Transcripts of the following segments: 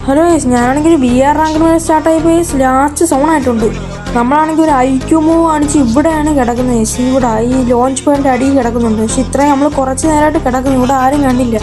Hello guys, ഞാനാണെങ്കിൽ VR റാങ്കിൽ വരെ സ്റ്റാർട്ടായി പോയി ലാസ്റ്റ് സോണായിട്ടുണ്ട്. നമ്മളാണെങ്കിൽ ഒരു IQ മൂവ് കാണിച്ച് ഇവിടെയാണ് കിടക്കുന്നത് ഗൈസ്. ഇവിടെ ഈ ലോഞ്ച് പോയിന്റ് അടിയിൽ കിടക്കുന്നുണ്ട്. പക്ഷെ ഇത്രയും നമ്മൾ കുറച്ച് നേരമായിട്ട് കിടക്കുന്നു, ഇവിടെ ആരും കണ്ടില്ല.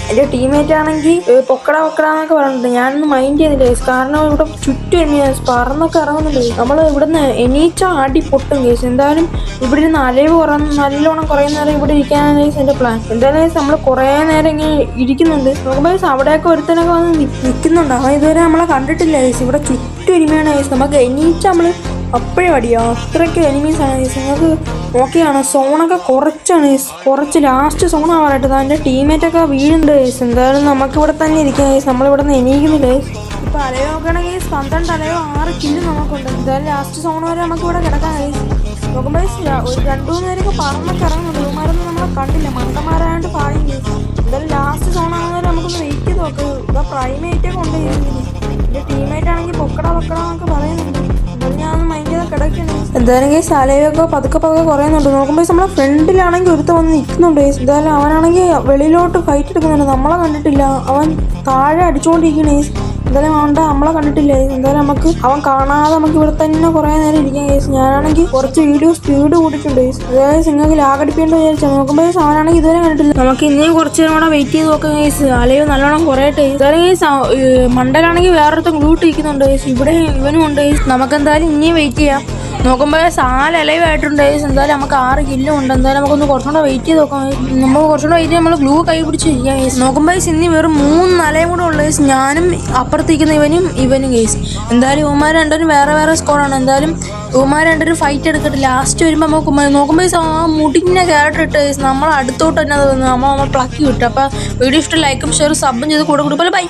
എൻ്റെ ടീമേറ്റ് ആണെങ്കിൽ പൊക്കട എന്നൊക്കെ പറഞ്ഞിട്ടുണ്ട്. ഞാനൊന്നും മൈൻഡ് ചെയ്തില്ല ഗൈസ്, കാരണം ഇവിടെ ചുറ്റും പറന്നൊക്കെ ഇറങ്ങുന്നുണ്ട്. നമ്മൾ ഇവിടുന്ന് എണീച്ച അടി പൊട്ടും ഗൈസ്. എന്തായാലും ഇവിടെ ഇരുന്ന് അലവ് നല്ലോണം കുറേ നേരം ഇവിടെ ഇരിക്കാനാണ് ഗൈസ് എൻ്റെ പ്ലാൻ. എന്തായാലും ഗൈസ് നമ്മൾ കുറേ നേരം ഇങ്ങനെ ഇരിക്കുന്നുണ്ട്. നോക്കുമ്പോൾ ഗൈസ് അവിടെയൊക്കെ ഒരുത്തനൊക്കെ വന്ന് നിൽക്കുന്നുണ്ട്. അവൻ ഇതുവരെ നമ്മളെ കണ്ടിട്ടില്ല ഗൈസ്. ഇവിടെ ചുറ്റും എനിമിയാണ് ഗൈസ്. നമുക്ക് എണീച്ച നമ്മൾ അപ്പോഴും അടിയോ അത്രയ്ക്ക് എനിമീസാണ് ഗൈസ്. നിങ്ങൾക്ക് നോക്കിയാണ് സോണൊക്കെ കുറച്ചാണ് ഗൈസ്. കുറച്ച് ലാസ്റ്റ് സോണാവാറായിട്ട് എൻ്റെ ടീമേറ്റൊക്കെ വീഴുന്നുണ്ട് ഗൈസ്. എന്തായാലും നമുക്കിവിടെ തന്നെ ഇരിക്കാം ഗൈസ്. നമ്മളിവിടെ നിന്ന് എണീക്കുന്നില്ല ഗൈസ്. ഇപ്പോൾ അലയോ നോക്കുകയാണെങ്കിൽ 12 അലയോ 6 കില്ല് നമുക്കുണ്ട്. എന്തായാലും ലാസ്റ്റ് സോൺ വരെ നമുക്കിവിടെ കിടക്കാം ഗൈസ്. നോക്കുമ്പോൾ ഒരു 2-3 പേരൊക്കെ പറന്നൊക്കെ ഇറങ്ങുന്നുണ്ട്. ഇവന്മാരൊന്നും നമ്മളെ കണ്ടില്ല, മണ്ടന്മാരായതുകൊണ്ട് പറയും ഗൈസ്. എന്തായാലും ലാസ്റ്റ് സോണാകുന്നവരെ നമുക്കൊന്ന് വെയിറ്റ് ചെയ്ത് നോക്ക്. ഇവിടെ പ്രൈമേറ്റൊക്കെ കൊണ്ടുപോയിരിക്കുന്നു. എൻ്റെ ടീമേറ്റ് ആണെങ്കിൽ പൊക്കട എന്നൊക്കെ പറയുന്നുണ്ട്. എന്തായാലും ഞാനൊന്ന് മൈൻഡ് ചെയ്ത് കിടക്കുന്നു. എന്തായാലും ഗൈസ് അലയൊക്കെ പതുക്കെ കുറയുന്നുണ്ട്. നോക്കുമ്പോൾ നമ്മളെ ഫ്രണ്ടിലാണെങ്കിൽ ഒരുത്ത വന്ന് നിൽക്കുന്നുണ്ട് ഗൈസ്. എന്തായാലും അവനാണെങ്കിൽ വെളിയിലോട്ട് ഫൈറ്റ് എടുക്കുന്നുണ്ട്. നമ്മളെ കണ്ടിട്ടില്ല, അവൻ താഴെ അടിച്ചുകൊണ്ടിരിക്കുന്നു ഗൈസ്. എന്തായാലും അവൻ്റെ നമ്മളെ കണ്ടിട്ടില്ല ഗൈസ്. എന്തായാലും അവൻ കാണാതെ നമുക്ക് ഇവിടെ തന്നെ കുറേ നേരം ഇരിക്കാം ഗൈസ്. ഞാനാണെങ്കിൽ കുറച്ച് വീഡിയോ സ്പീഡ് കൂട്ടിയിട്ടുണ്ട് ഗൈസ്. അതായത് നിങ്ങൾക്ക് ലാഗടിപ്പിക്കേണ്ട വിചാരിച്ചാൽ നോക്കുമ്പോൾ ഗൈസ് അവനാണെങ്കിൽ ഇതുവരെ കണ്ടിട്ടില്ല. നമുക്ക് ഇനിയും കുറച്ച് നേരം കൂടെ വെയിറ്റ് ചെയ്ത് നോക്കാം ഗൈസ്. അലയോ നല്ലോണം കുറയട്ടെ. എന്തായാലും ഗൈസ് മണ്ടലാണെങ്കിൽ വേറൊരുത്ത ഗ്ലൂട്ട് ഇരിക്കുന്നുണ്ട് ഗൈസ്. ഇവിടെ ഇവനും ഉണ്ട് ഗൈസ്. നമുക്കെന്തായാലും ഇനിയും വെയിറ്റ് ചെയ്യാം. നോക്കുമ്പോൾ 4 അലൈവായിട്ടുണ്ട് ഗൈസ്. എന്തായാലും നമുക്ക് 6 കില്ലും ഉണ്ട്. എന്തായാലും നമുക്കൊന്ന് കുറച്ചുകൂടെ വെയിറ്റ് ചെയ്ത് നോക്കാം. നമ്മൾ കുറച്ചുകൂടെ വെയിറ്റ് നമ്മൾ ഗ്ലൂ കൈ പിടിച്ചിരിക്കാം ഗൈസ്. നോക്കുമ്പോൾ ഇനി വെറും 3 അലയും കൂടെ ഉള്ള ഗൈസ്. ഞാനും അപ്പുറത്തിരിക്കുന്ന ഇവനും ഗൈസ്. എന്തായാലും ഇവന്മാർ രണ്ടുപേരും വേറെ സ്കോഡാണ്. എന്തായാലും ഇവന്മാർ രണ്ടുപേരും ഫൈറ്റ് എടുക്കട്ടെ. ലാസ്റ്റ് വരുമ്പോൾ നമുക്ക് നോക്കുമ്പോൾ ആ മുടിഞ്ഞ ക്യാരക്ടർ ഇട്ട് ഗൈസ് നമ്മൾ അടുത്തോട്ട് തന്നെ നമ്മൾ പ്ലക്കി വിട്ടു. അപ്പോൾ വീഡിയോ ഇഷ്ടം ലൈക്കും ഷെയറും സബും ചെയ്ത് കൂടെ ബൈ.